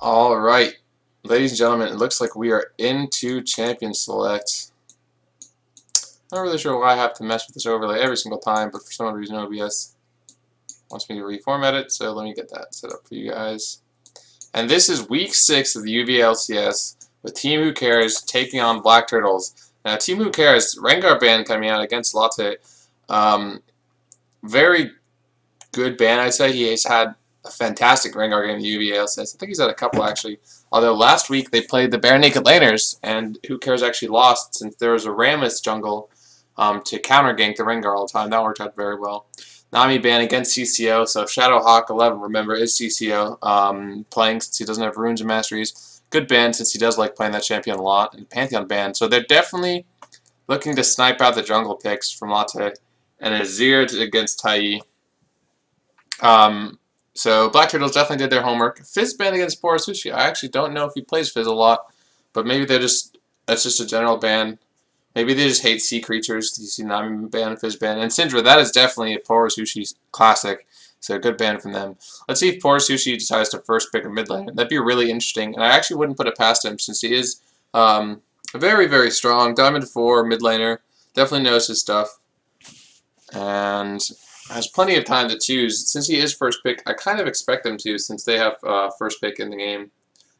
All right, ladies and gentlemen, it looks like we are into Champion Select. Not really sure why I have to mess with this overlay every single time, but for some reason OBS wants me to reformat it, so let me get that set up for you guys. And this is week 6 of the UVA LCS with Team Who Cares taking on Black Turtles. Now, Team Who Cares, Rengar ban coming out against Latte. Very good ban, I'd say. He has had a fantastic Rengar game in the UVA LCS. I think he's had a couple, actually. Although last week they played the Bare Naked Laners, and Who Cares actually lost since there was a Rammus jungle to counter gank the Rengar all the time. That worked out very well. Nami ban against CCO, so Shadowhawk 11, remember, is CCO, playing since he doesn't have Runes and Masteries. Good ban since he does like playing that champion a lot, and Pantheon ban. So they're definitely looking to snipe out the jungle picks from Latte, and Azir against Tai. So Black Turtles definitely did their homework. Fizz ban against Porasushi. I actually don't know if he plays Fizz a lot, but maybe that's just a general ban. Maybe they just hate sea creatures. You see Nami ban, Fizz ban, and Syndra. That is definitely a Porasushi classic. So a good ban from them. Let's see if Porasushi decides to first pick a mid lane. That'd be really interesting, and I actually wouldn't put it past him since he is very, very strong. Diamond 4 mid laner. Definitely knows his stuff, and has plenty of time to choose. Since he is first pick, I kind of expect them to, since they have first pick in the game.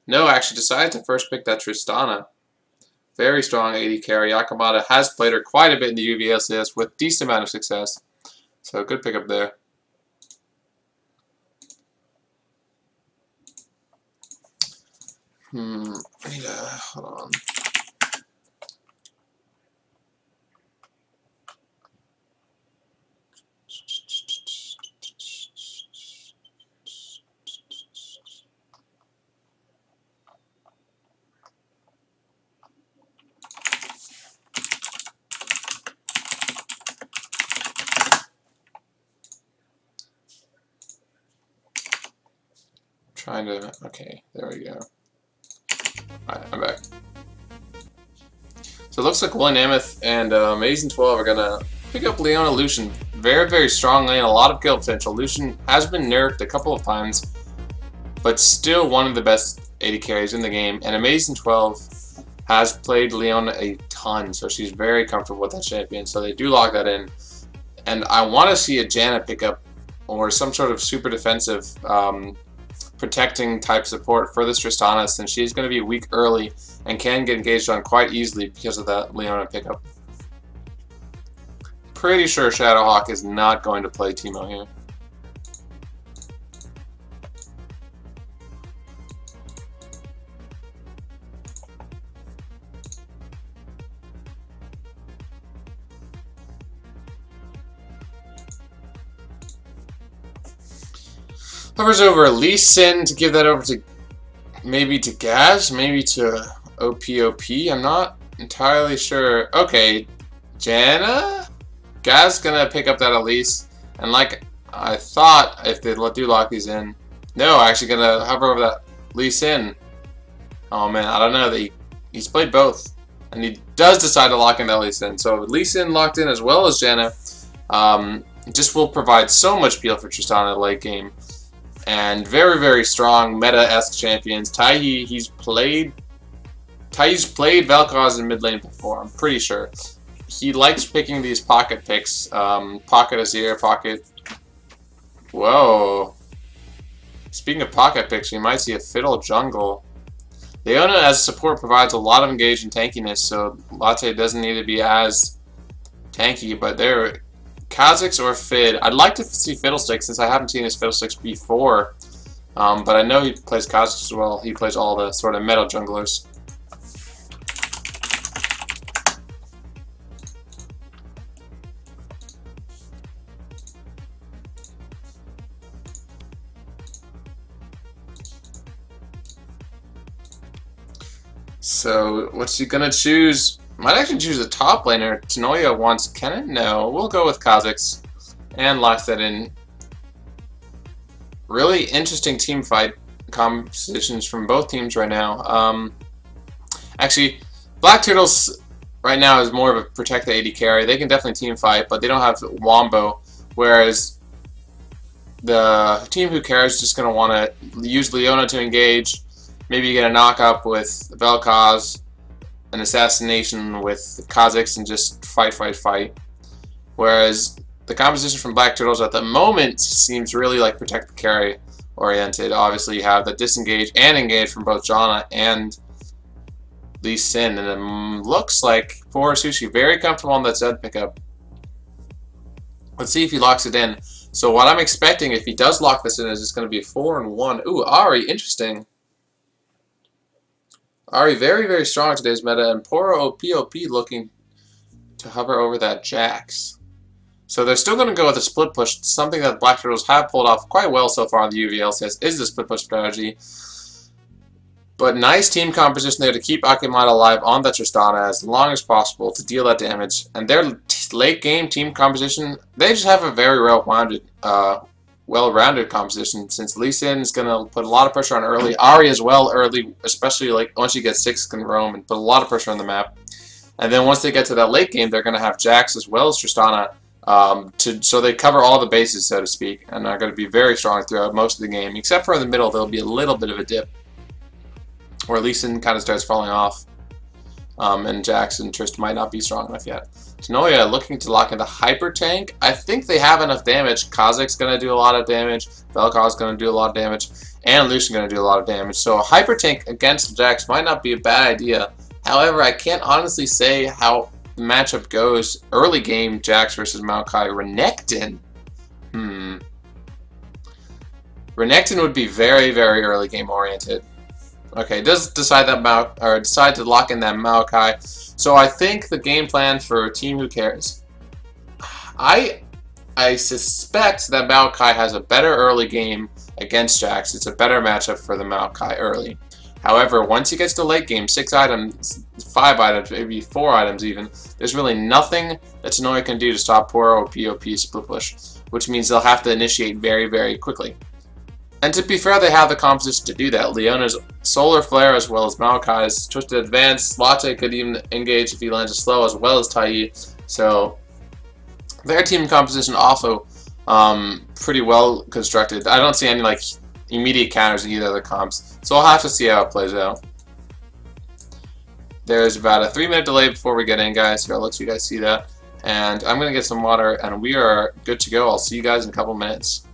No, actually decided to first pick that Tristana. Very strong AD carry. Akamada has played her quite a bit in the UVA LCS with decent amount of success. So good pickup there. I need to, hold on. Okay, there we go. Alright, I'm back. So it looks like William Namath and Amazing 12 are gonna pick up Leona Lucian. Very, very strong lane, a lot of kill potential. Lucian has been nerfed a couple of times, but still one of the best AD carries in the game. And Amazing 12 has played Leona a ton, so she's very comfortable with that champion. So they do lock that in. And I want to see a Janna pick up, or some sort of super defensive protecting type support for this Tristana, since she's going to be weak early and can get engaged on quite easily because of that Leona pickup. Pretty sure Shadowhawk is not going to play Teemo here. Hovers over Lee Sin to give that over to maybe to Gaz, maybe to OPOP. I'm not entirely sure. Okay, Janna? Gaz gonna pick up that Elise, and like I thought, if they do lock these in, no, actually gonna hover over that Lee Sin. Oh man, I don't know. He's played both, and he does decide to lock in that Lee Sin. So Lee Sin locked in as well as Janna. Just will provide so much peel for Tristana late game. And very, very strong meta-esque champions. Tyhe's played Vel'Koz in mid lane before, I'm pretty sure. He likes picking these pocket picks. Pocket Azir, pocket... Whoa. Speaking of pocket picks, we might see a Fiddle jungle. Leona as support provides a lot of engage and tankiness, so Latte doesn't need to be as tanky, but they're... Kha'Zix or Fid. I'd like to see Fiddlesticks since I haven't seen his Fiddlesticks before. But I know he plays Kha'Zix as well. He plays all the sort of metal junglers. So what's he gonna choose? Might actually choose a top laner. Tanoia wants Kennen? No, we'll go with Kha'Zix and lock that in. Really interesting team fight compositions from both teams right now. Actually, Black Turtles right now is more of a protect the AD carry. They can definitely team fight, but they don't have Wombo, whereas the team Who Cares is just going to want to use Leona to engage Maybe you get a knock-up with Vel'Koz, an assassination with Kha'Zix, and just fight. Whereas the composition from Black Turtles at the moment seems really like protect the carry oriented. Obviously, you have the disengage and engage from both Janna and Lee Sin, and it looks like poor Sushi very comfortable on that Zed pickup. Let's see if he locks it in. So what I'm expecting, if he does lock this in, is it's going to be 4-1. Ooh, Ahri, interesting. Ahri very strong in today's meta, and poor OP looking to hover over that Jax. So they're still going to go with a split push, something that Black Turtles have pulled off quite well so far in the UV LCS is the split push strategy. But nice team composition there to keep Akimata alive on the Tristana as long as possible to deal that damage. And their late game team composition, they just have a very well-rounded composition, since Lee Sin is going to put a lot of pressure on early. Ahri as well early, especially like once you get 6 can roam and put a lot of pressure on the map. And then once they get to that late game, they're going to have Jax as well as Tristana. So they cover all the bases, so to speak, and are going to be very strong throughout most of the game. Except for in the middle, there'll be a little bit of a dip, where Lee Sin kind of starts falling off, and Jax and Trist might not be strong enough yet. Tanoia looking to lock into Hyper Tank. I think they have enough damage. Kha'Zix's going to do a lot of damage, Vel'Koz's going to do a lot of damage, and Lucian's going to do a lot of damage. So a Hyper Tank against Jax might not be a bad idea. However, I can't honestly say how the matchup goes. Early game, Jax versus Maokai. Renekton. Renekton would be very early game oriented. Okay, does decide that decide to lock in that Maokai. So I think the game plan for Team Who Cares. I suspect that Maokai has a better early game against Jax. It's a better matchup for the Maokai early. However, once he gets to late game, 6 items, 5 items, maybe 4 items even, there's really nothing that Tanoia can do to stop poor OP split push, which means they'll have to initiate very quickly. And to be fair, they have the composition to do that. Leona's Solar Flare as well as Maokai's Twisted Advance. Latte could even engage if he lands a slow as well as Tai. So their team composition also pretty well constructed. I don't see any like immediate counters in either of the comps. So I'll have to see how it plays out. There's about a 3-minute delay before we get in, guys. Here, I'll let you guys see that. And I'm going to get some water, and we are good to go. I'll see you guys in a couple minutes.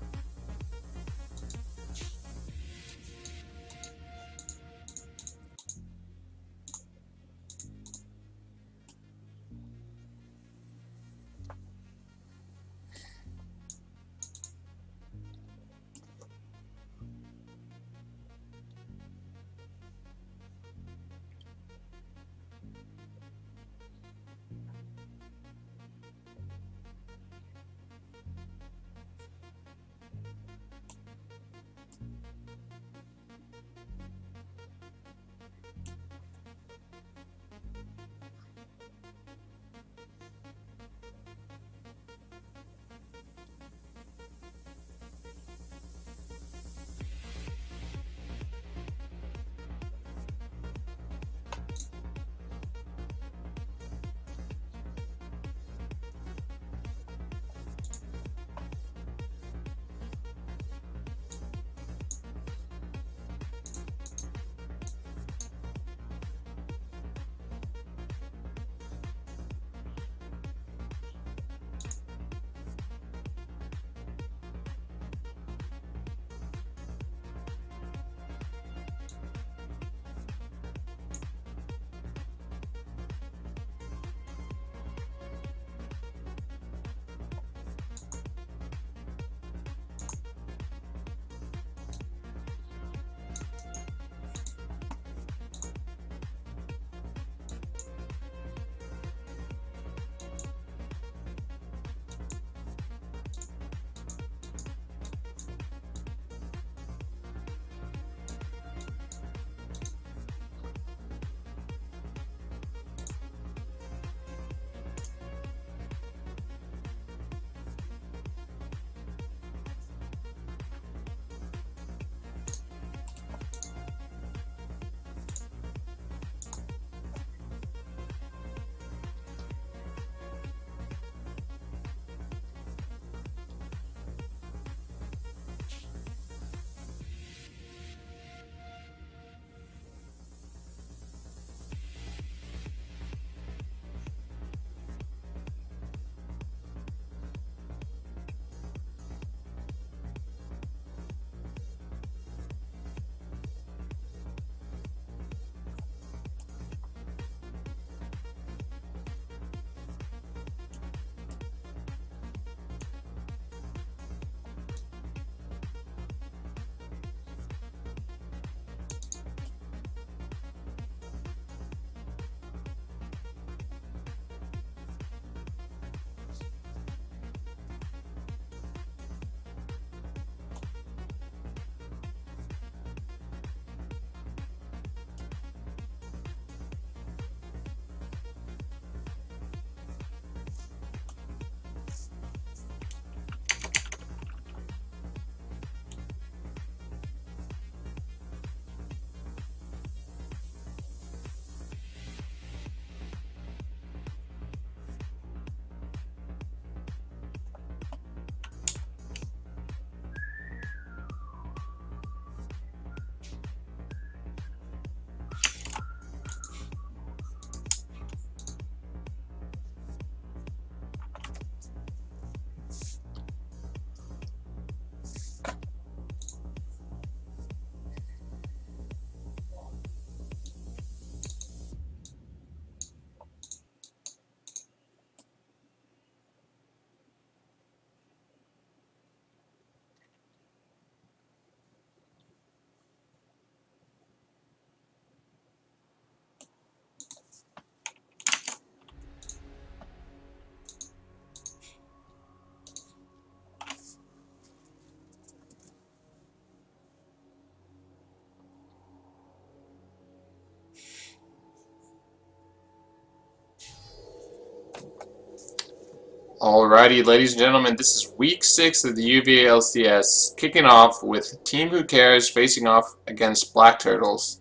Alrighty, ladies and gentlemen, this is week 6 of the UVA LCS, kicking off with Team Who Cares facing off against Black Turtles.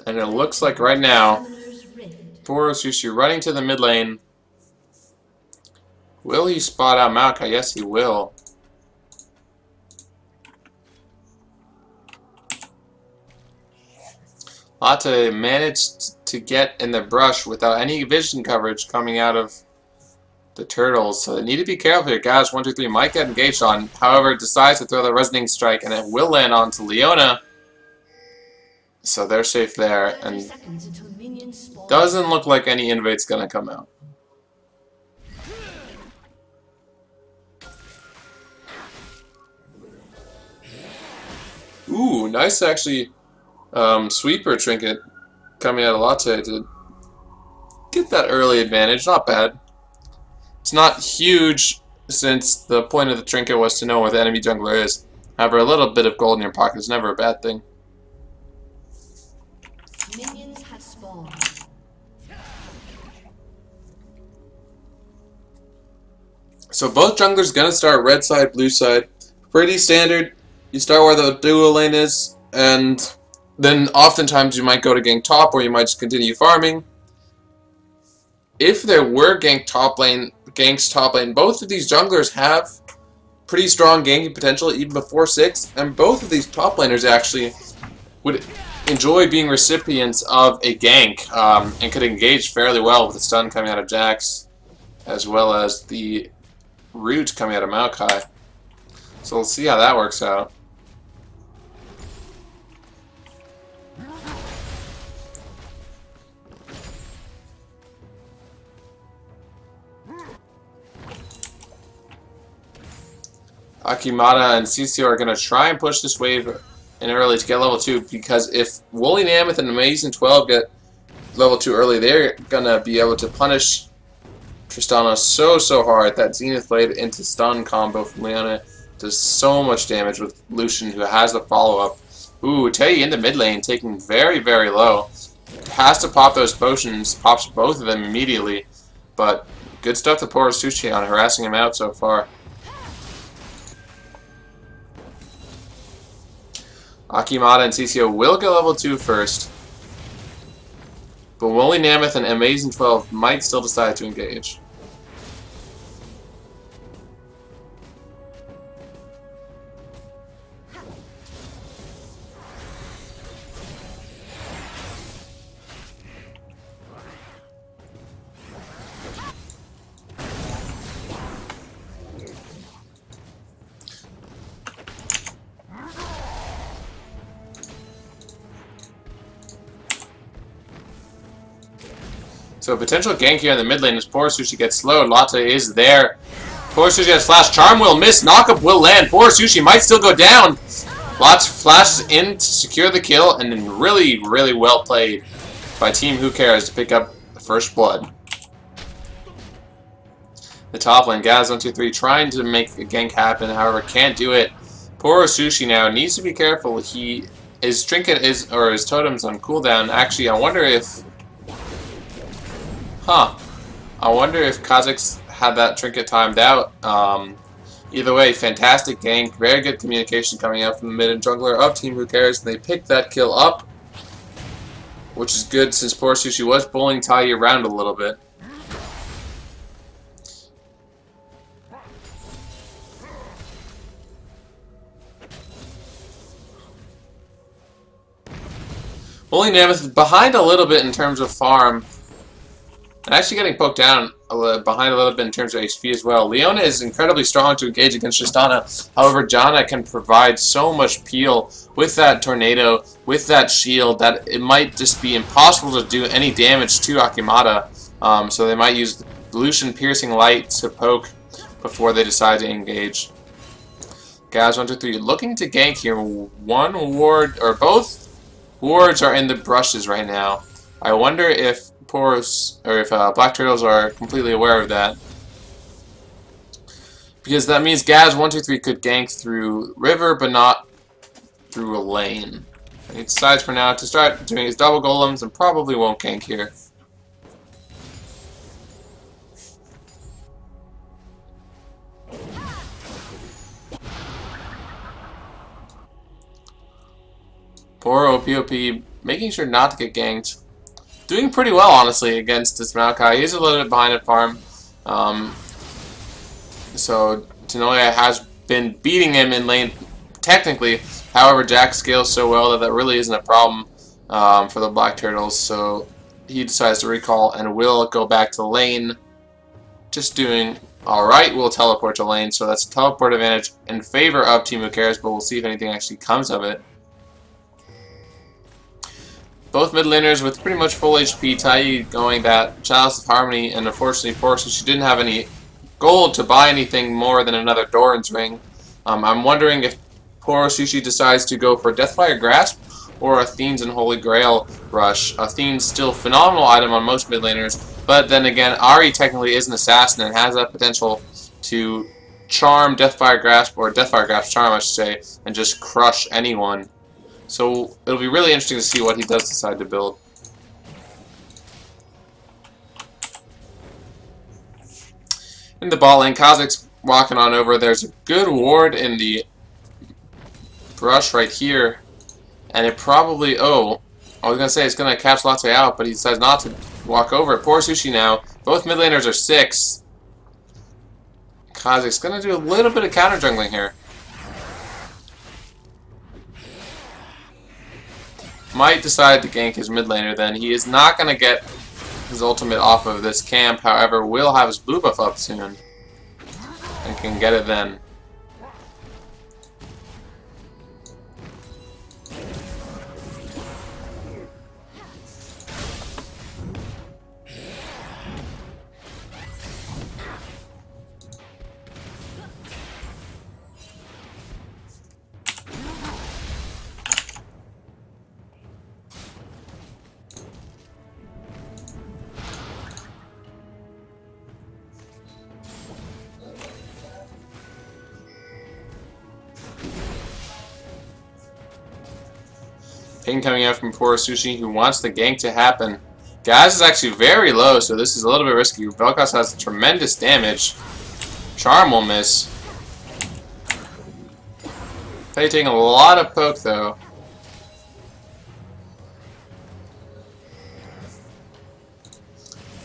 And it looks like right now, Sushi running to the mid lane. Will he spot out Maokai? Yes, he will. Latte managed to get in the brush without any vision coverage coming out of the Turtles. So they need to be careful here. Guys, 1, 2, 3 might get engaged on. However, decides to throw the resonating strike, and it will land onto Leona. So they're safe there, and doesn't look like any invade's gonna come out. Ooh, nice actually sweeper trinket coming out of Latte to get that early advantage. Not bad. It's not huge since the point of the trinket was to know where the enemy jungler is. However, a little bit of gold in your pocket is never a bad thing. Minions have spawned. So both junglers gonna start red side, blue side. Pretty standard. You start where the duo lane is, and then oftentimes you might go to gank top, or you might just continue farming. If there were ganks top lane, both of these junglers have pretty strong ganking potential even before 6, and both of these top laners actually would enjoy being recipients of a gank, and could engage fairly well with the stun coming out of Jax, as well as the root coming out of Maokai. So we'll see how that works out. Akimata and CCO are going to try and push this wave in early to get level 2, because if Woolly Mammoth and Amazing 12 get level 2 early, they're going to be able to punish Tristana so hard. That Zenith Blade into stun combo from Leona does so much damage with Lucian, who has the follow-up. Ooh, Tei in the mid lane, taking very low. Has to pop those potions, pops both of them immediately, but good stuff to pour Sushi on, harassing him out so far. Akimata and CCO will get level 2 first, but Woolly Mammoth and Amazing 12 might still decide to engage. So potential gank here in the mid lane as Poor Sushi gets slowed. Latte is there. Poor Sushi gets flash. Charm will miss. Knockup will land. Poor Sushi might still go down. Lots flashes in to secure the kill, and then really well played by Team Who Cares to pick up the first blood. The top lane, Gaz 1, 2, 3, trying to make a gank happen, however can't do it. Poor Sushi now needs to be careful. His trinket or his totem's on cooldown. Actually, I wonder if Kha'Zix had that trinket timed out. Either way, fantastic gank, very good communication coming out from the mid and jungler of Team Who Cares. They picked that kill up, which is good since Poor Sushi was bullying Tai around a little bit. Woolly Mammoth behind a little bit in terms of farm. And actually getting poked down behind a little bit in terms of HP as well. Leona is incredibly strong to engage against Tristana. However, Janna can provide so much peel with that tornado, with that shield, that it might just be impossible to do any damage to Akimata. So they might use Lucian Piercing Light to poke before they decide to engage. Guys, 1, 2, 3, looking to gank here. One ward, or both wards are in the brushes right now. I wonder if Black Turtles are completely aware of that. Because that means Gaz123 could gank through river, but not through a lane. And he decides for now to start doing his double golems and probably won't gank here. Poor OP making sure not to get ganked. Doing pretty well, honestly, against this Maokai. He's a little bit behind at farm. So Tanoia has been beating him in lane, technically. However, Jack scales so well that that really isn't a problem for the Black Turtles. So he decides to recall and will go back to lane. Just doing alright. We'll teleport to lane. So that's a teleport advantage in favor of Team Who Cares, but we'll see if anything actually comes of it. Both mid laners with pretty much full HP. Tai going that Chalice of Harmony, and unfortunately for us, she didn't have any gold to buy anything more than another Doran's Ring. I'm wondering if poor Sushi decides to go for Deathfire Grasp or Athene's and Holy Grail Rush. Athene's still phenomenal item on most mid laners, but then again, Ahri technically is an assassin and has that potential to charm Deathfire Grasp, or Deathfire Grasp charm I should say, and just crush anyone. So it'll be really interesting to see what he does decide to build. In the ball lane, Kha'Zix's walking on over. There's a good ward in the brush right here. And it probably, oh, I was going to say it's going to catch Latte out, but he decides not to walk over it. Poor Sushi now. Both mid laners are 6. Kha'Zix's going to do a little bit of counter jungling here. Might decide to gank his mid laner then. He is not going to get his ultimate off of this camp, however, will have his blue buff up soon. And can get it then. Ping coming out from poor Sushi, who wants the gank to happen. Gaz is actually very low, so this is a little bit risky. Vel'Koz has tremendous damage. Charm will miss. Faye taking a lot of poke, though.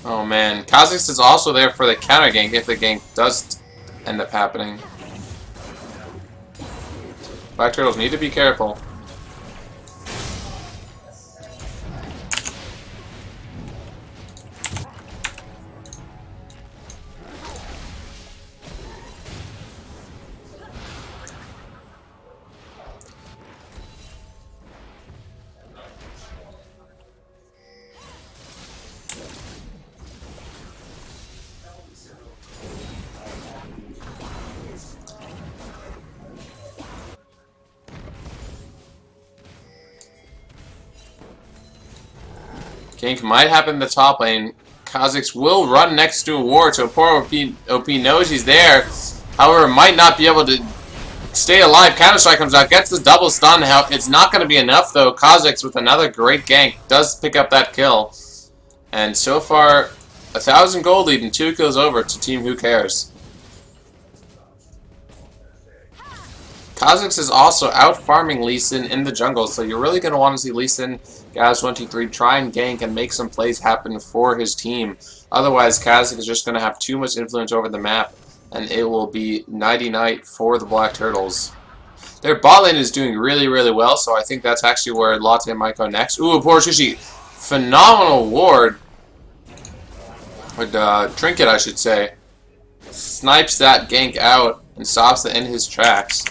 Oh man, Kha'Zix is also there for the counter gank if the gank does end up happening. Black Turtles need to be careful. Gank might happen in the top lane. Kha'Zix will run next to a ward, so poor OP knows he's there. However, might not be able to stay alive. Counter-Strike comes out, gets the double stun. It's not going to be enough, though. Kha'Zix, with another great gank, does pick up that kill. And so far, 1,000 gold lead and 2 kills over to Team Who Cares. Kha'Zix is also out farming Lee Sin in the jungle, so you're really going to want to see Lee Sin, Gaz123 try and gank and make some plays happen for his team. Otherwise, Kha'Zix is just going to have too much influence over the map, and it will be nighty-night for the Black Turtles. Their bot lane is doing really, really well, so I think that's actually where Latte might go next. Ooh, poor Sushi. Phenomenal ward. With Trinket, I should say. Snipes that gank out and stops it in his tracks.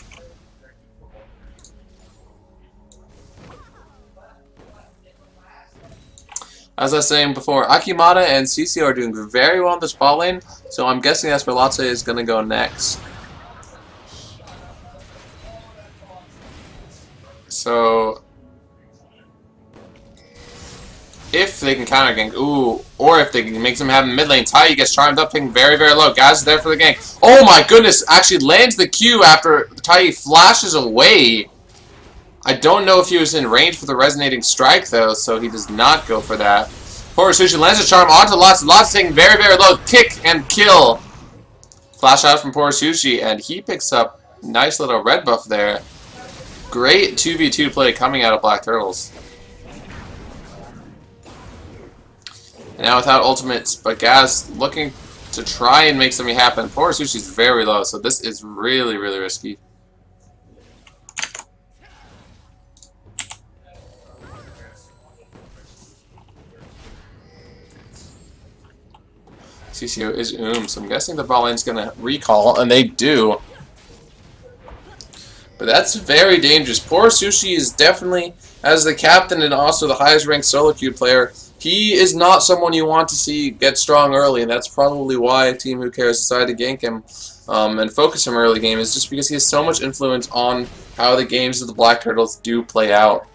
As I was saying before, Akimata and CC are doing very well in this bot lane, so I'm guessing that's where Latte is going to go next. So, if they can counter gank. Ooh, or if they can make them have mid lane. Tai gets charmed up, taking very, very low. Gaz is there for the gank. Oh my goodness, actually lands the Q after Tai flashes away. I don't know if he was in range for the resonating strike though, so he does not go for that. Poor Sushi lands a charm onto Lots. Lots taking very, very low. Kick and kill. Flash out from Poor Sushi, and he picks up nice little red buff there. Great 2v2 play coming out of Black Turtles. And now without ultimates, but Gaz looking to try and make something happen. Poor Sushi's very low, so this is really, really risky. CCO is so I'm guessing the bot lane's gonna recall, and they do. But that's very dangerous. Poor Sushi is definitely, as the captain and also the highest ranked solo queue player, he is not someone you want to see get strong early, and that's probably why Team Who Cares decided to gank him and focus him early game, is just because he has so much influence on how the games of the Black Turtles do play out.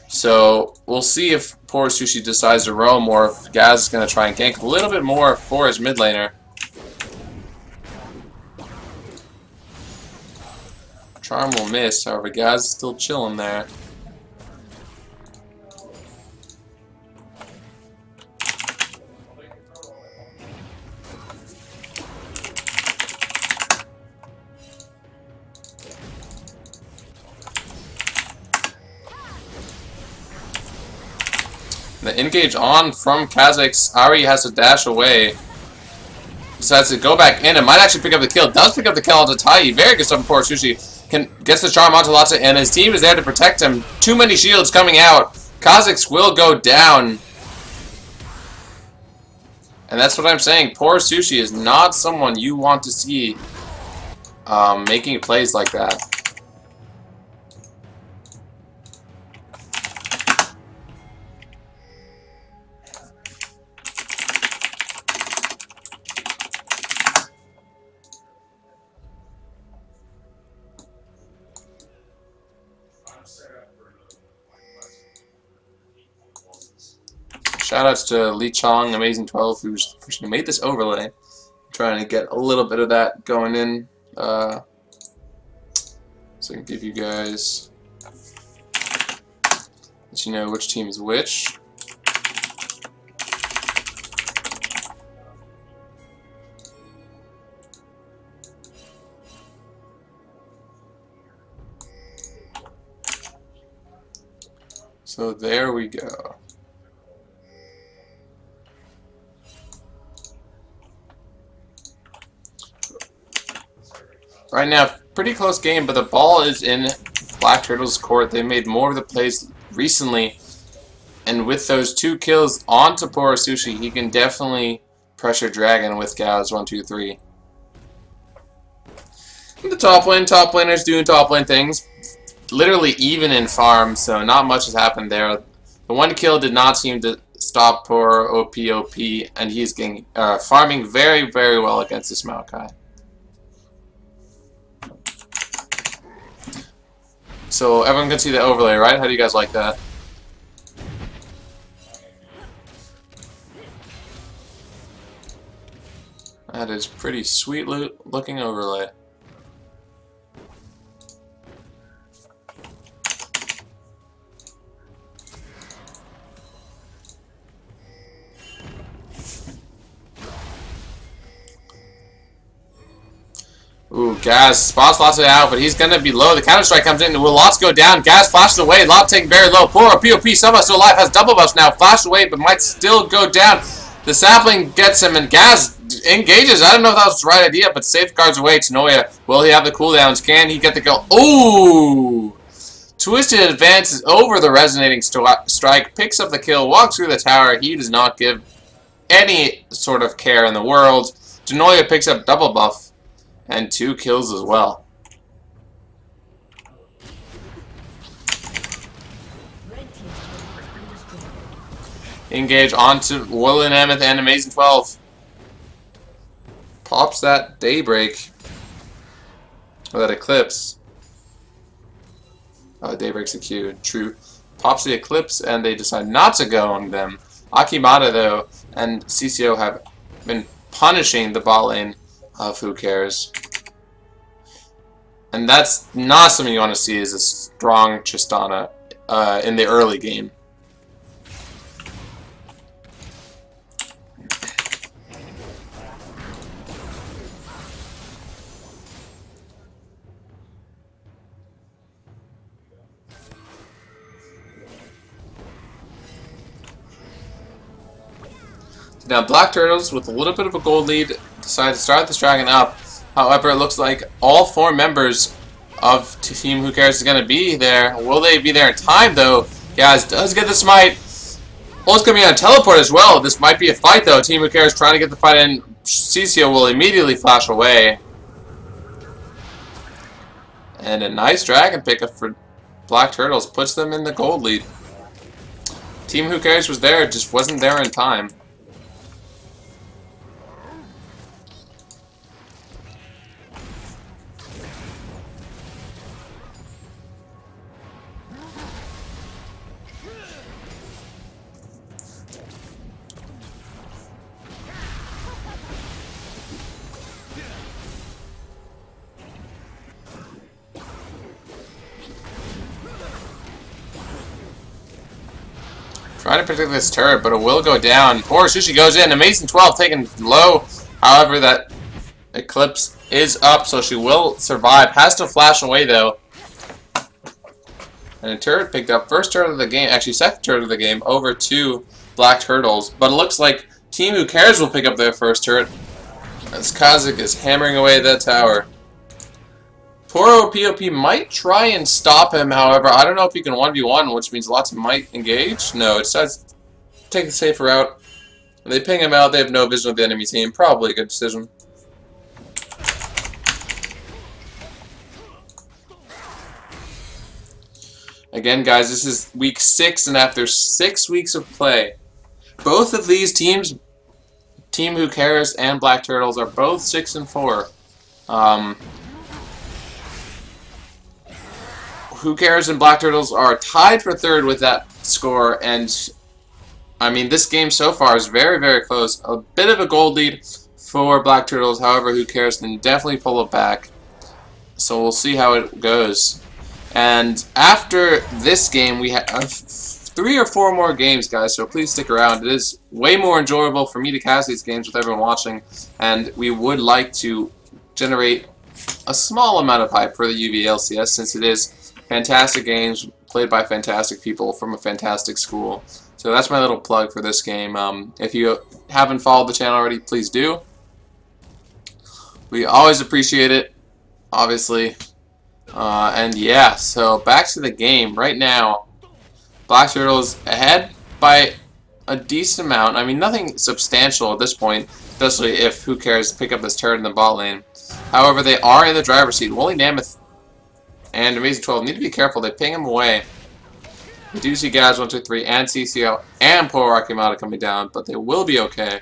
So we'll see if Poor Sushi decides to roam, or if Gaz is going to try and gank a little bit more for his mid laner. Charm will miss, however Gaz is still chilling there. The engage on from Kha'Zix. Ari has to dash away. Decides to go back in and might actually pick up the kill. Does pick up the kill onto Tai. Very good stuff from Poor Sushi. Gets the charm onto Latsa, and his team is there to protect him. Too many shields coming out. Kha'Zix will go down. And that's what I'm saying. Poor Sushi is not someone you want to see making plays like that. Shoutouts to Lee Chong, Amazing 12, who's the person who made this overlay. I'm trying to get a little bit of that going in, so I can give you guys, let you know which team is which. So there we go. Right now, pretty close game, but the ball is in Black Turtles' court. They made more of the plays recently, and with those 2 kills onto Poor Sushi, he can definitely pressure Dragon with Gaz 1, 2, 3. In the top laner's doing top lane things. Literally even in farm, so not much has happened there. The 1 kill did not seem to stop Poor OP, and he's getting farming very, very well against this Maokai. So everyone can see the overlay, right? How do you guys like that? That is pretty sweet looking overlay. Ooh, Gaz spots Lots out, but he's gonna be low. The counter strike comes in. Will Lots go down? Gaz flashes away. Lot taking very low. Poor POP somehow still alive. Has double buffs now. Flashed away, but might still go down. The sapling gets him, and Gaz engages. I don't know if that was the right idea, but safeguards away. Tanoia, will he have the cooldowns? Can he get the kill? Ooh! Twisted advances over the resonating strike. Picks up the kill. Walks through the tower. He does not give any sort of care in the world. Tanoia picks up double buff. And 2 kills as well. Engage onto Woolin Emmeth and Amazing 12. Pops that Daybreak. Or that Eclipse. Oh, Daybreak's a Q. True. Pops the Eclipse, and they decide not to go on them. Akimata, though, and CCO have been punishing the bot lane of Who Cares. And that's not something you want to see, is a strong Tristana in the early game. Now, Black Turtles, with a little bit of a gold lead, decide to start this dragon up. However, it looks like all 4 members of Team Who Cares is going to be there. Will they be there in time, though? Gaz does get the smite. Well, it's going to be on teleport as well. This might be a fight, though. Team Who Cares trying to get the fight in. CCO will immediately flash away. And a nice dragon pickup for Black Turtles puts them in the gold lead. Team Who Cares was there, just wasn't there in time. Trying to protect this turret, but it will go down. Poor Sushi goes in. Amazing 12 taken low. However, that Eclipse is up, so she will survive. Has to flash away, though. And a turret picked up. First turret of the game, actually second turret of the game, over to Black Turtles. But it looks like Team Who Cares will pick up their first turret, as Kazik is hammering away at that tower. Poro POP might try and stop him, however, I don't know if he can 1v1, which means lots of might engage. No, it decides to take the safer route. They ping him out, they have no vision of the enemy team. Probably a good decision. Again, guys, this is week 6, and after 6 weeks of play, both of these teams, Team Who Cares and Black Turtles, are both 6-4. Who Cares and Black Turtles are tied for 3rd with that score, and I mean, this game so far is very, very close. A bit of a gold lead for Black Turtles, however, Who Cares can definitely pull it back. So we'll see how it goes. And after this game, we have 3 or 4 more games, guys, so please stick around. It is way more enjoyable for me to cast these games with everyone watching, and we would like to generate a small amount of hype for the UV LCS, since it is fantastic games played by fantastic people from a fantastic school. So that's my little plug for this game. If you haven't followed the channel already, please do. We always appreciate it, obviously. And yeah, so back to the game. Right now, Black Turtles ahead by a decent amount. I mean, nothing substantial at this point, especially if Who Cares pick up this turret in the bot lane. However, they are in the driver's seat. Woolly Mammoth and Amazing 12 need to be careful. They ping him away. We do see Gaz 123 and CCO and Poor Akimata coming down, but they will be okay.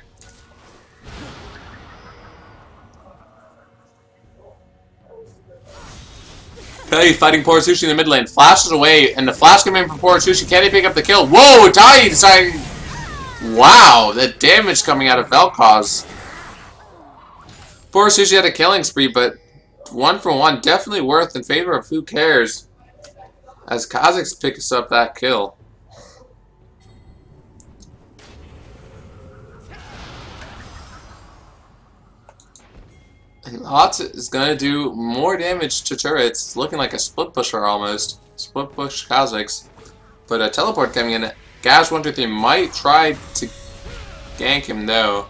Pelly fighting Poor Sushi in the mid lane. Flashes away, and the flash coming in from Poor Sushi. Can he pick up the kill? Whoa! Tai deciding. Wow, the damage coming out of Vel'Koz. Poor Sushi had a killing spree, but 1 for 1, definitely worth in favor of Who Cares, as Kha'Zix picks up that kill. And Lots is going to do more damage to turrets. It's looking like a split pusher almost. Split push Kha'Zix. But a teleport coming in. Gaz 123 might try to gank him though.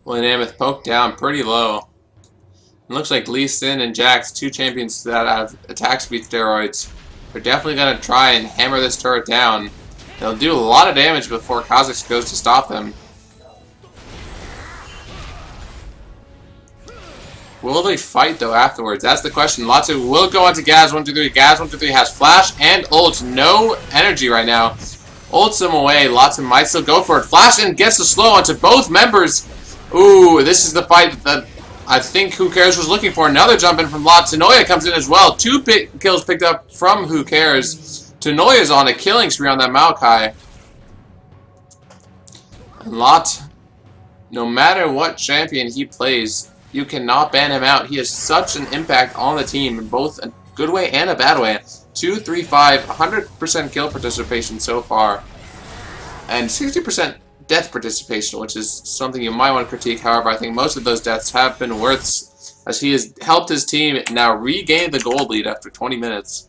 Woolly Mammoth poked down pretty low. It looks like Lee Sin and Jax, 2 champions that have attack speed steroids, are definitely going to try and hammer this turret down. They'll do a lot of damage before Kha'Zix goes to stop them. Will they fight though afterwards? That's the question. Lots of will go onto Gaz 123. Gaz 123 has flash and ult. No energy right now. Ults him away. Lotzen might still go for it. Flash in, gets the slow onto both members. Ooh, this is the fight that I think Who Cares was looking for. Another jump in from Lot. Tanoia comes in as well. 2 kills picked up from Who Cares. Tanoia's on a killing spree on that Maokai. And Lot, no matter what champion he plays, you cannot ban him out. He has such an impact on the team in both a good way and a bad way. 2, 3, 5, 100% kill participation so far. And 60% death participation, which is something you might want to critique. However, I think most of those deaths have been worth, as he has helped his team now regain the gold lead after 20 minutes.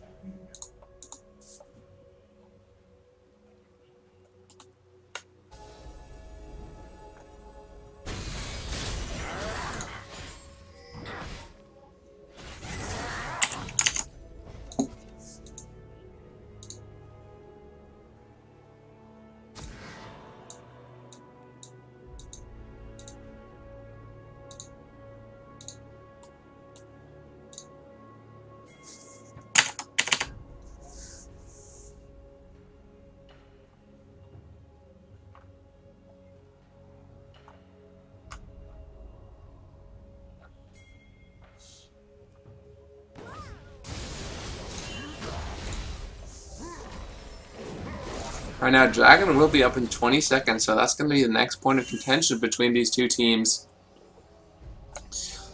Right now, Dragon will be up in 20 seconds, so that's going to be the next point of contention between these two teams.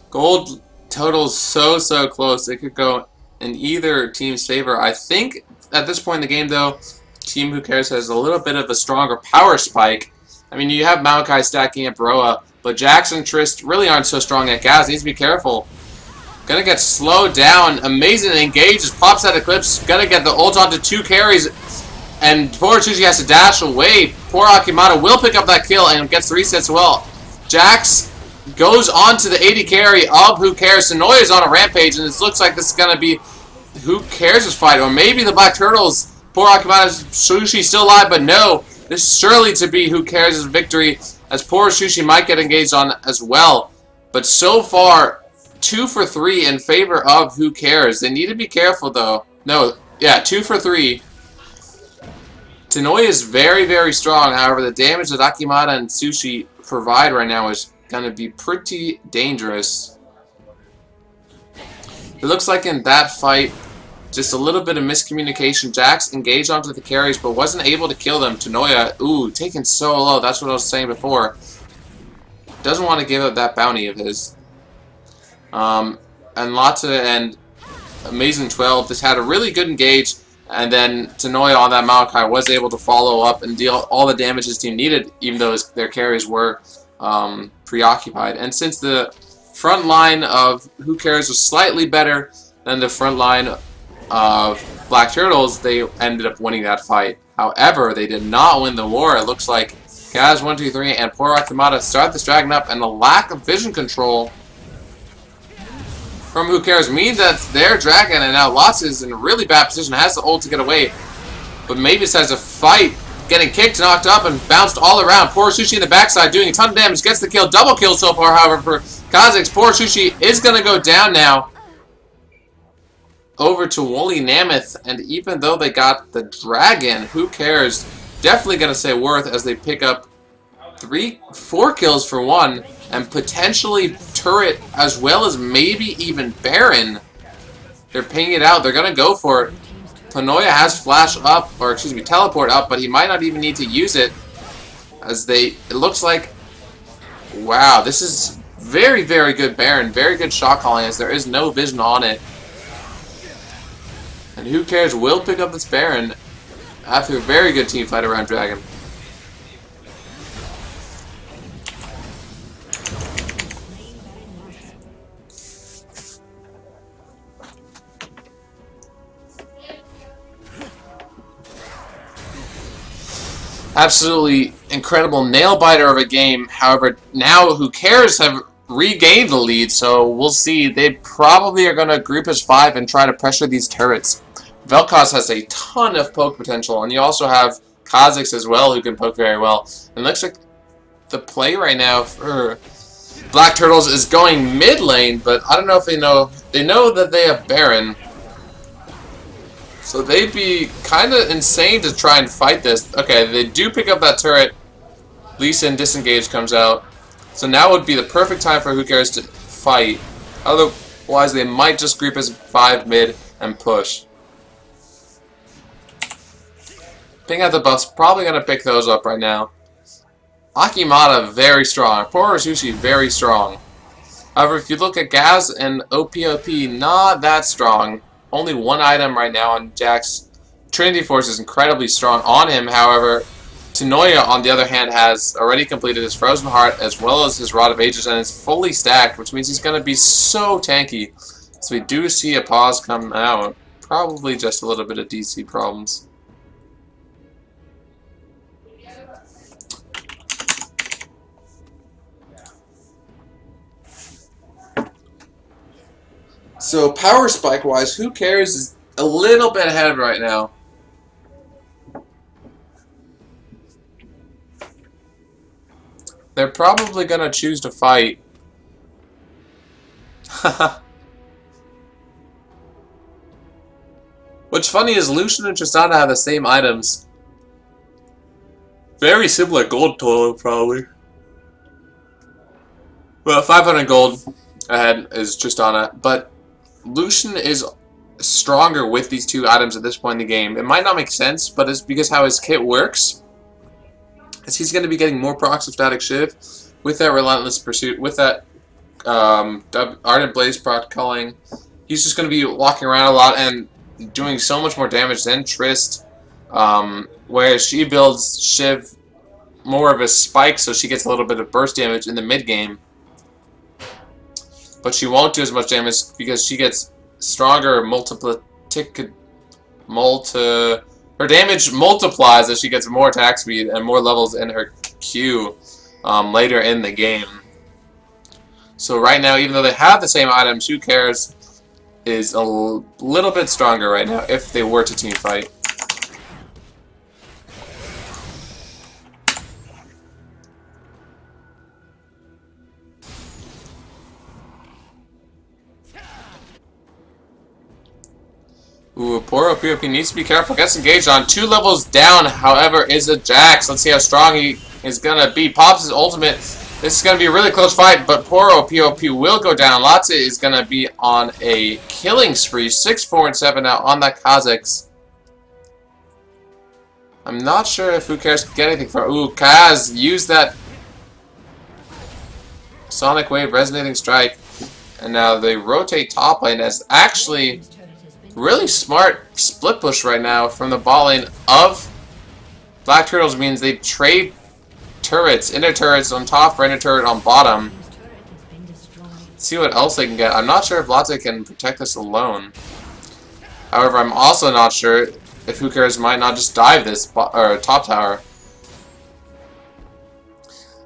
Gold total's so close. It could go in either team's favor. I think at this point in the game, though, Team Who Cares has a little bit of a stronger power spike. I mean, you have Maokai stacking up Roa, but Jax and Trist really aren't so strong at Gaz. Needs to be careful. Gonna get slowed down. Amazing engage. Just pops out of clips. Gonna get the ult onto 2 carries. And poor Chuchi has to dash away. Poor Akimata will pick up that kill and gets the resets well. Jax goes on to the 80 carry of Who Cares. Sonoya is on a rampage, and this looks like this is going to be Who Cares' fight. Or maybe the Black Turtles. Poor Akimata's Chuchi still alive, but no. This is surely to be Who Cares' victory, as poor Chuchi might get engaged on as well. But so far, 2 for 3 in favor of Who Cares. They need to be careful, though. No, yeah, 2 for 3. Tanoia is very strong. However, the damage that Akimata and Sushi provide right now is going to be pretty dangerous. It looks like in that fight, just a little bit of miscommunication. Jax engaged onto the carries, but wasn't able to kill them. Tanoia, ooh, taken so low. That's what I was saying before. Doesn't want to give up that bounty of his. And Lotta and Amazing 12 just had a really good engage. And then Tanoia on that Maokai was able to follow up and deal all the damage his team needed, even though their carries were preoccupied. And since the front line of Who Cares was slightly better than the front line of Black Turtles, they ended up winning that fight. However, they did not win the war. It looks like Gaz 1, 2, 3 and poor Akimata start this dragon up, and the lack of vision control from Who Cares means that their dragon, and now Lots is in a really bad position, has the ult to get away. But Mavis has a fight, getting kicked, knocked up, and bounced all around. Poor Sushi in the backside, doing a ton of damage, gets the kill, double kill so far, however, for Kha'Zix. Poor Sushi is going to go down now. Over to Woolly Mammoth, and even though they got the dragon, Who Cares? Definitely going to say worth as they pick up 4 kills for 1. And potentially turret, as well as maybe even Baron. They're pinging it out. They're going to go for it. Tanoia has flash up, or excuse me, teleport up, but he might not even need to use it. As it looks like, wow, this is very good Baron. Very good shot calling, as there is no vision on it. And Who Cares will pick up this Baron after a very good team fight around Dragon. Absolutely incredible nail-biter of a game. However, now Who Cares have regained the lead, so we'll see. They probably are going to group as 5 and try to pressure these turrets. Vel'Koz has a ton of poke potential, and you also have Kha'Zix as well, who can poke very well. And it looks like the play right now for Black Turtles is going mid lane, but I don't know if they know. They know that they have Baron. So they'd be kind of insane to try and fight this. Okay, they do pick up that turret. Lee Sin disengage comes out. So now would be the perfect time for Who Cares to fight. Otherwise, they might just group as 5 mid and push. Picking out the buffs, probably going to pick those up right now. Akimata, very strong. Poor Azushi, very strong. However, if you look at Gaz and OPOP, not that strong. Only one item right now on Jack's. Trinity Force is incredibly strong on him, however, Tanoya, on the other hand, has already completed his Frozen Heart as well as his Rod of Ages and is fully stacked, which means he's going to be so tanky. So we do see a pause come out. Probably just a little bit of DC problems. So power spike wise, Who Cares is a little bit ahead right now. They're probably gonna choose to fight. What's funny is Lucian and Tristana have the same items. Very similar gold total, probably. Well, 500 gold ahead is Tristana, but Lucian is stronger with these two items at this point in the game. It might not make sense, but it's because how his kit works. As he's going to be getting more procs of Static Shiv with that Relentless Pursuit, with that Ardent Blaze proc culling. He's just going to be walking around a lot and doing so much more damage than Trist, whereas she builds Shiv more of a spike, so she gets a little bit of burst damage in the mid game. But she won't do as much damage because she gets stronger her damage multiplies as she gets more attack speed and more levels in her Q later in the game. So right now, even though they have the same items, Who Cares is a little bit stronger right now if they were to team fight. Ooh, poor OPOP needs to be careful. Gets engaged on 2 levels down, however, is a Jax. Let's see how strong he is going to be. Pops his ultimate. This is going to be a really close fight, but poor OPOP will go down. Latze is going to be on a killing spree. 6, 4, and 7 now on that Kha'Zix. I'm not sure if Who Cares can get anything from. Ooh, Kaz used that Sonic Wave Resonating Strike. And now they rotate top lane as actually really smart split push right now from the bot lane of Black Turtles. Means they trade turrets, inner turrets on top for inner turret on bottom. Let's see what else they can get. I'm not sure if Latze can protect this alone. However, I'm also not sure if Who Cares might not just dive this top tower.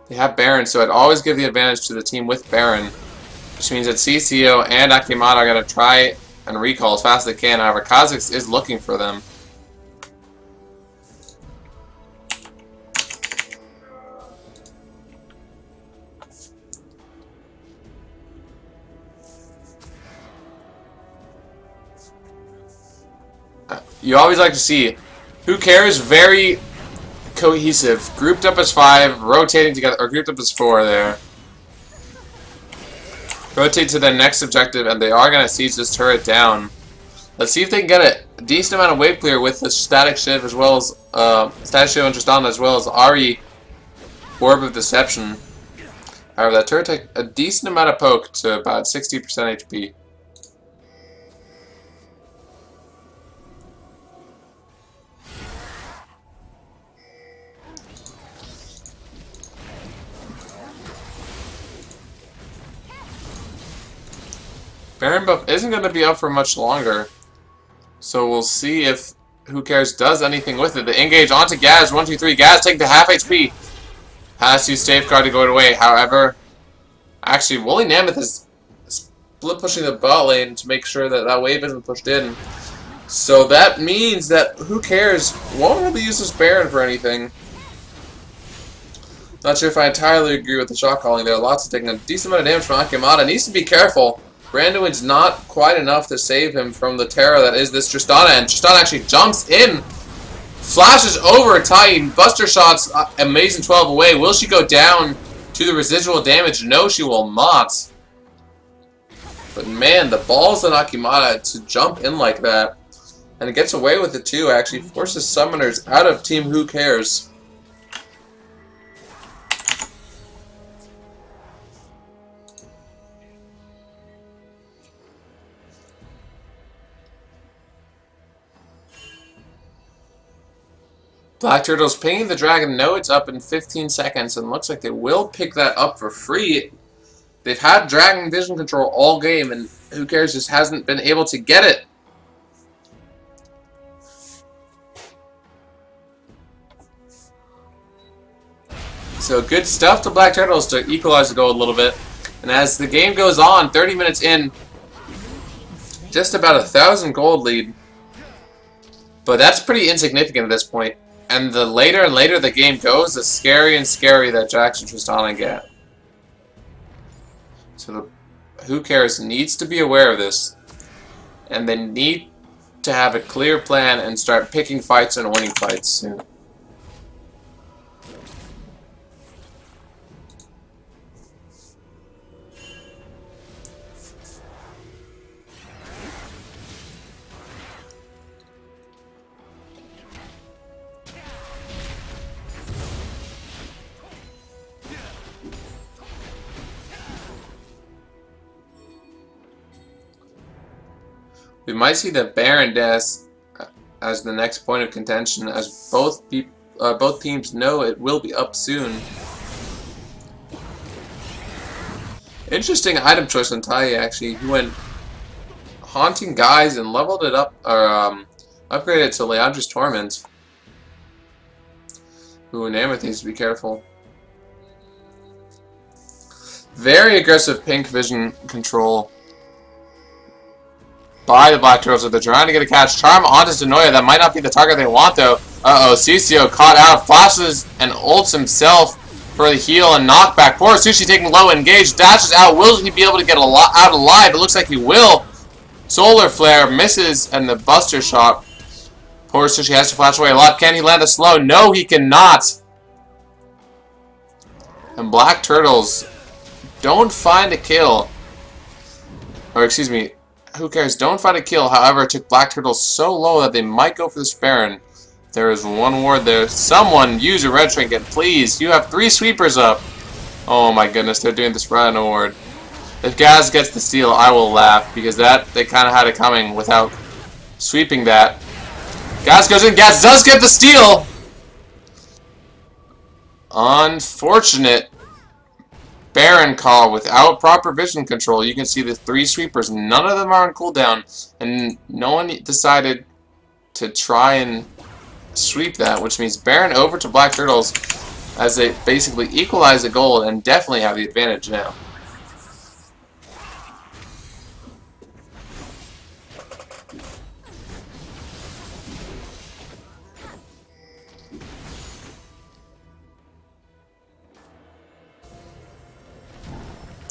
They have Baron, so I'd always give the advantage to the team with Baron, which means that CCO and Akimata are going to try and recall as fast as they can. However, Kha'Zix is looking for them. You always like to see Who Cares very cohesive. Grouped up as 5, rotating together, or grouped up as 4 there. Rotate to their next objective, and they are going to siege this turret down. Let's see if they can get a decent amount of wave clear with the Static Shiv as well as Static Shiv and Tristana as well as Ahri Orb of Deception. However, that turret takes a decent amount of poke to about 60% HP. Baron buff isn't going to be up for much longer, so we'll see if Who Cares does anything with it. They engage onto Gaz, 1, 2, 3. Gaz taking the half HP. Has to use Safeguard to go away. However, actually, Woolly Mammoth is split pushing the bot lane to make sure that that wave isn't pushed in. So that means that Who Cares won't really use this Baron for anything. Not sure if I entirely agree with the shot calling there. Lots of taking a decent amount of damage from Akimata. Needs to be careful. Branduin's not quite enough to save him from the terror that is this Tristana, and Tristana actually jumps in, flashes over Titan, Buster Shots, amazing 12 away. Will she go down to the residual damage? No, she will not. But man, the balls on Akimata to jump in like that, and it gets away with it too, actually forces summoners out of Team Who Cares. Black Turtles pinging the dragon. No, it's up in 15 seconds, and looks like they will pick that up for free. They've had dragon vision control all game, and Who Cares just hasn't been able to get it. So good stuff to Black Turtles to equalize the goal a little bit. And as the game goes on, 30 minutes in, just about 1,000 gold lead. But that's pretty insignificant at this point. And the later and later the game goes, the scary and scary that Jax and Tristana get. So Who Cares needs to be aware of this. And they need to have a clear plan and start picking fights and winning fights soon. We might see the Baron death as the next point of contention, as both teams know it will be up soon. Interesting item choice on Tai actually. He went Haunting Guise and leveled it up, or upgraded it to Leandra's Torment. Ooh, Namath needs to be careful. Very aggressive pink vision control by the Black Turtles. They're trying to get a catch. Charm onto Denoya. That might not be the target they want, though. Uh-oh, Sucio caught out. Flashes and ults himself for the heal and knockback. Poor Sushi taking low engage. Dashes out. Will he be able to get out alive? It looks like he will. Solar Flare misses, and the Buster Shot. Poor Sushi has to flash away a lot. Can he land a slow? No, he cannot. And Black Turtles don't find a kill. Or, excuse me, Who Cares? Don't find a kill. However, it took Black Turtles so low that they might go for this Baron. There is one ward there. Someone use a red trinket, please. You have 3 sweepers up. Oh my goodness, they're doing this right on a ward. If Gaz gets the steal, I will laugh, because that they kind of had it coming without sweeping that. Gaz goes in. Gaz does get the steal. Unfortunate Baron call without proper vision control. You can see the 3 sweepers. None of them are on cooldown, and no one decided to try and sweep that, which means Baron over to Black Turtles as they basically equalize the gold and definitely have the advantage now.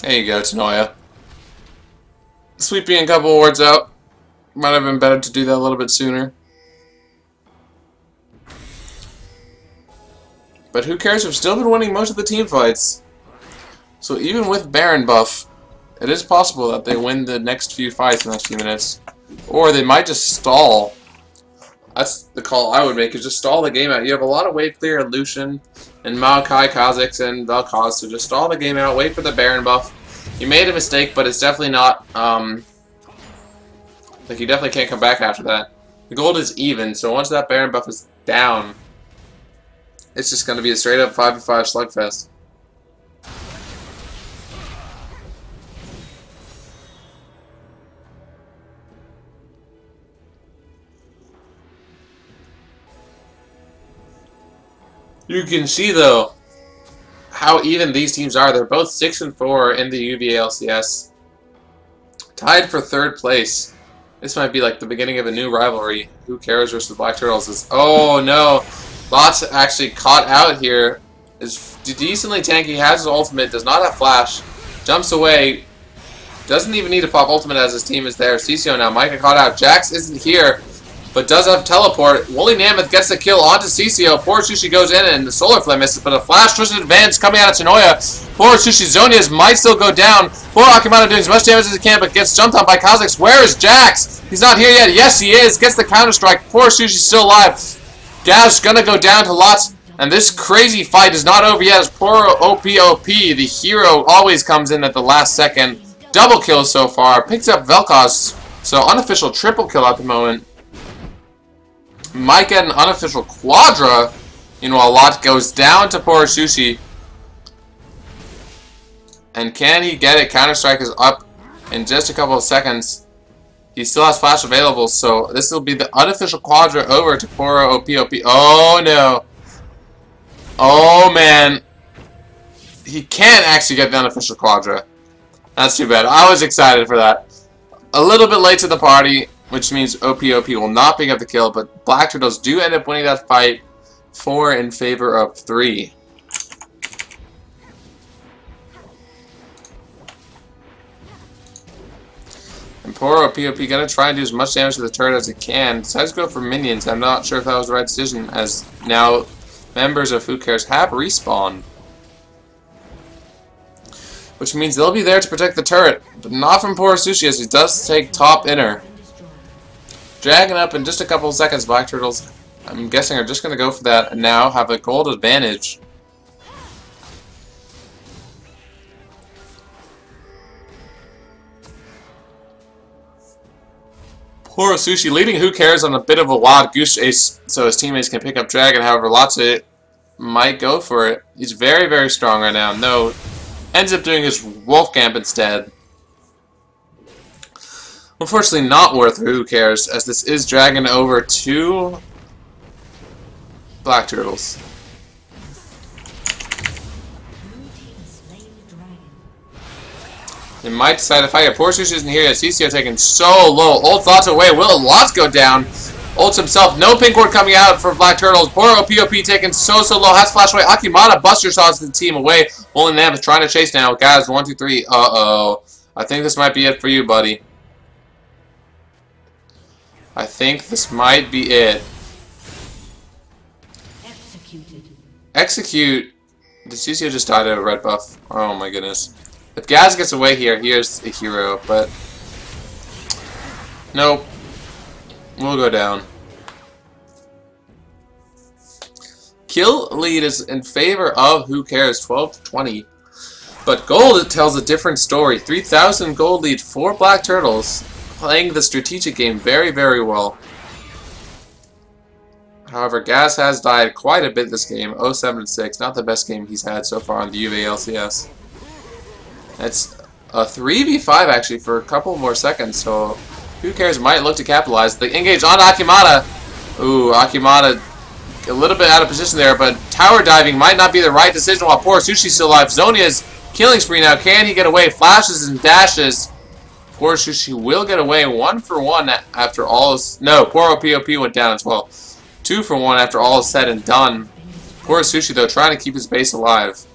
There you go, Tanoia. Sweeping a couple wards out. Might have been better to do that a little bit sooner. But Who Cares? Have still been winning most of the team fights. So even with Baron buff, it is possible that they win the next few fights in the next few minutes. Or they might just stall. That's the call I would make, is just stall the game out. You have a lot of wave clear, Lucian, and Maokai, Kha'Zix, and Vel'Koz, so just stall the game out, wait for the Baron buff. You made a mistake, but it's definitely not, like, you definitely can't come back after that. The gold is even, so once that Baron buff is down, it's just going to be a straight up 5v5 slugfest. You can see, though, how even these teams are. They're both 6 and 4 in the UVA LCS. Tied for 3rd place. This might be like the beginning of a new rivalry. Who Cares versus Black Turtles? Oh no! Lots actually caught out here. Is decently tanky, has his ultimate, does not have flash. Jumps away. Doesn't even need to pop ultimate as his team is there. CCO now. Micah caught out. Jax isn't here, but does have teleport. Woolly Mammoth gets the kill onto CCO. Poor Sushi goes in and the Solar Flame misses, but a flash twisted advance coming out of Tanoia. Poor Sushi Zonia's might still go down. Poor Akimata doing as much damage as he can, but gets jumped on by Kha'Zix. Where is Jax? He's not here yet. Yes, he is. Gets the counter strike. Poor Sushi's still alive. Gav's gonna go down to lots. And this crazy fight is not over yet as poor OPOP, the hero, always comes in at the last second. Double kill so far. Picks up Vel'Koz. So unofficial triple kill at the moment. Might get an unofficial quadra. You know, a lot goes down to poor Sushi. And can he get it? Counter-Strike is up in just a couple of seconds. He still has flash available, so this will be the unofficial quadra over to poor OPOP. Oh no. Oh man. He can't actually get the unofficial quadra. That's too bad. I was excited for that. A little bit late to the party, which means OPOP will not pick up the kill, but Black Turtles do end up winning that fight 4 in favor of 3. And poor OPOP gonna try and do as much damage to the turret as it can. Decides to go for minions. I'm not sure if that was the right decision, as now members of Who Cares have respawned. Which means they'll be there to protect the turret, but not from poor Sushi as he does take top inner. Dragging up in just a couple of seconds, Black Turtles, I'm guessing, are just going to go for that and now have a gold advantage. Poor Sushi leading Who Cares on a bit of a wild goose chase so his teammates can pick up Dragon. However, Lotsa might go for it. He's very, very strong right now. No. Ends up doing his wolf camp instead. Unfortunately not worth Who Cares, as this is dragging over to Black Turtles. They might decide if I get poor Sushi isn't here yet. CCO taken so low. Ult thoughts away. Will Lots go down? Ults himself. No pink ward coming out for Black Turtles. Poor OPOP taken so low. Has flash away. Akimata Buster shots the team away. Only Nam is trying to chase now. Guys, 1, 2, 3. Uh-oh. I think this might be it for you, buddy. I think this might be it. Execute. Did CCO just die to a red buff? Oh my goodness. If Gaz gets away here, here's a hero, but nope. We'll go down. Kill lead is in favor of Who Cares, 12-20. But gold tells a different story. 3,000 gold lead for Black Turtles, playing the strategic game very, very well. However, Gaz has died quite a bit this game, 0-7-6. Not the best game he's had so far on the UVA LCS. It's a 3v5 actually for a couple more seconds, so Who Cares might look to capitalize. The engage on Akimata. Ooh, Akimata a little bit out of position there, but tower diving might not be the right decision while poor Sushi's still alive. Zonia's killing spree now. Can he get away? Flashes and dashes. Poor Sushi will get away 1 for 1 after all is... No, poor OPOP went down as well. 2 for 1 after all is said and done. Poor Sushi, though, trying to keep his base alive.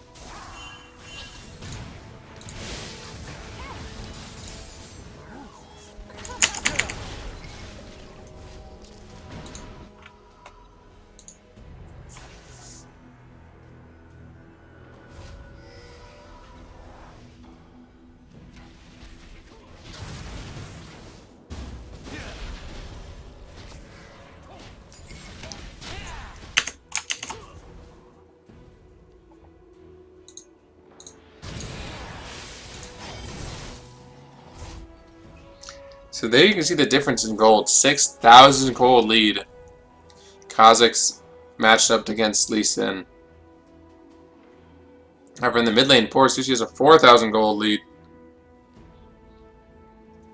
So there you can see the difference in gold. 6,000 gold lead. Kha'Zix matched up against Lee Sin. However, in the mid lane, poor Sushi has a 4,000 gold lead.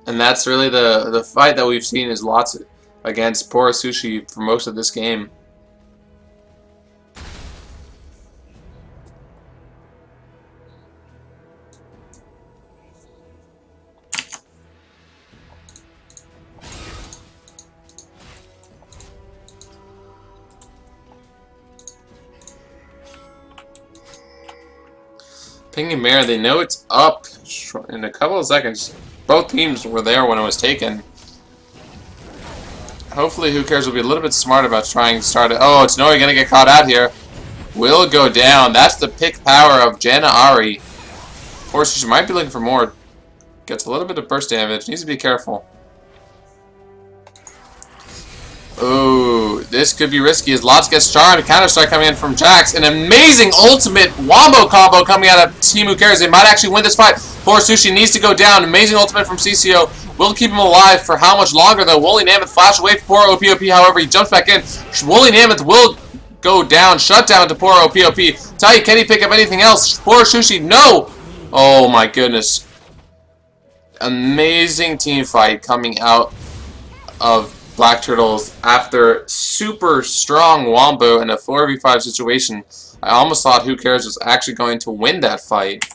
And that's really the fight that we've seen is lots against poor Sushi for most of this game. Ping and Mare, they know it's up. in a couple of seconds. Both teams were there when it was taken. Hopefully, Who Cares will be a little bit smart about trying to start it. Oh, it's Nori gonna get caught out here. Will go down. That's the pick power of Janna Ari. Of course, she might be looking for more. Gets a little bit of burst damage. Needs to be careful. Ooh, this could be risky as Lots gets charmed. Counter strike coming in from Jax. An amazing ultimate wombo combo coming out of Team Who Cares. They might actually win this fight. Poor Sushi needs to go down. Amazing ultimate from CCO. Will keep him alive for how much longer though? Woolly Mammoth flash away for poor OPOP. However, he jumps back in. Woolly Mammoth will go down. Shut down to poor OPOP. Tell you, can he pick up anything else? Poor Sushi, no! Oh my goodness. Amazing team fight coming out of Black Turtles after super strong Wombo in a 4v5 situation. I almost thought Who Cares was actually going to win that fight.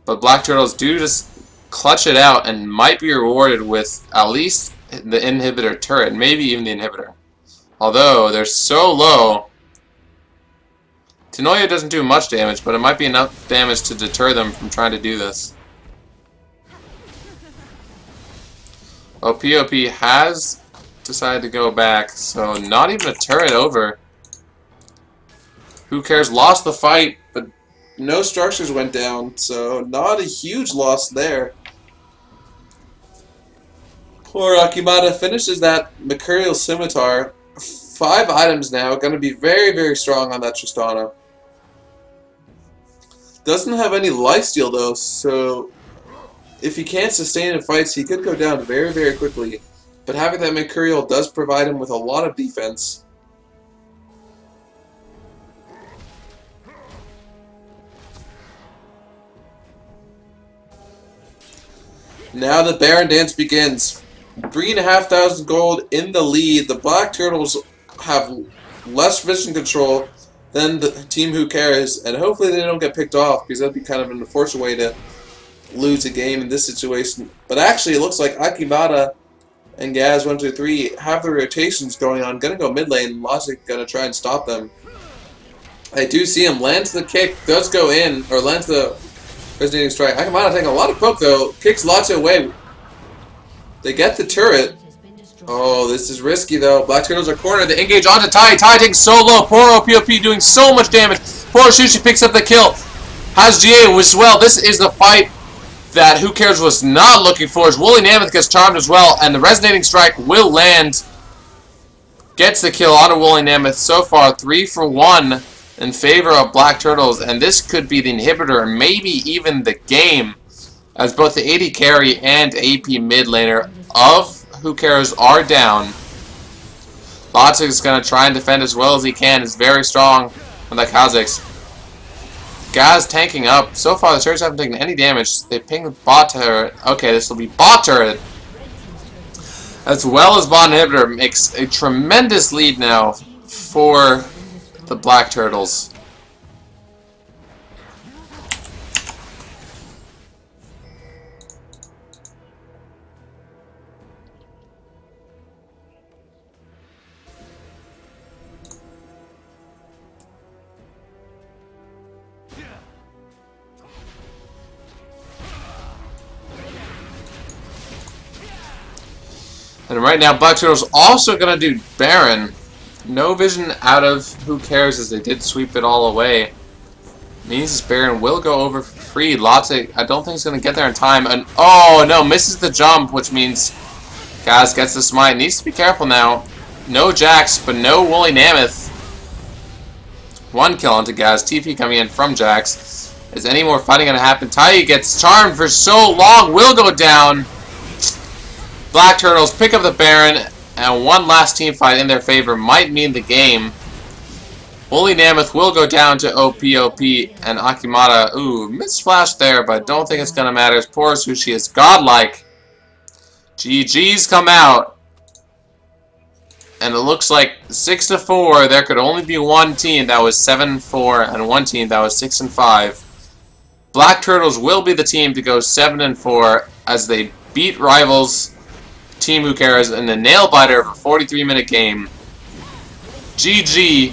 But Black Turtles do just clutch it out and might be rewarded with at least the inhibitor turret, maybe even the inhibitor. Although they're so low, Tenoya doesn't do much damage, but it might be enough damage to deter them from trying to do this. Well, POP has decided to go back, so not even a turret over. Who Cares lost the fight, but no structures went down, so not a huge loss there. Poor Akimata finishes that Mercurial Scimitar. 5 items now, going to be very, very strong on that Tristana. Doesn't have any lifesteal though, so if he can't sustain in fights, he could go down very, very quickly. But having that Mercurial does provide him with a lot of defense. Now the Baron Dance begins. 3,500 gold in the lead. The Black Turtles have less vision control than the Team Who Cares, and hopefully they don't get picked off, because that would be kind of an unfortunate way to lose a game in this situation. But actually, it looks like Akimata and Gaz123 have the rotations going on. Gonna go mid lane. Logic gonna try and stop them. I do see him lands the kick, does go in, or lands the resonating strike. Akimata taking a lot of poke though. Kicks Lotso away. They get the turret. Oh, this is risky though. Black Turtles are cornered. They engage onto Tai. Tai taking so low. Poor OPOP doing so much damage. Poor Sushi picks up the kill. Has GA as well. This is the fight that Who Cares was not looking for. As Woolly Mammoth gets charmed as well, and the resonating strike will land. Gets the kill on a Woolly Mammoth. So far, 3 for 1 in favor of Black Turtles, and this could be the inhibitor, maybe even the game, as both the AD carry and AP mid laner of Who Cares are down. Logic is going to try and defend as well as he can. Is very strong on that Kha'Zix. Gaz tanking up. So far, the turrets haven't taken any damage. They ping bot turret. Okay, this will be bot turret. As well as bot inhibitor makes a tremendous lead now for the Black Turtles. And right now, Black Turtles also going to do Baron. No vision out of Who Cares as they did sweep it all away. Means this Baron will go over free. Lotte, I don't think he's going to get there in time. And oh no, misses the jump, which means Gaz gets the smite. Needs to be careful now. No Jax, but no Woolly Mammoth. 1 kill onto Gaz. TP coming in from Jax. Is any more fighting going to happen? Tai gets charmed for so long. Will go down. Black Turtles pick up the Baron, and one last team fight in their favor might mean the game. Woolly Mammoth will go down to OPOP, and Akimata, ooh, misflash there, but don't think it's going to matter. Poor Sushi is godlike. GG's come out. And it looks like 6-4, there could only be one team that was 7-4, and one team that was 6-5. Black Turtles will be the team to go 7-4 as they beat rivals Team Who Cares in a nail-biter of a 43-minute game. GG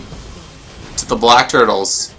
to the Black Turtles.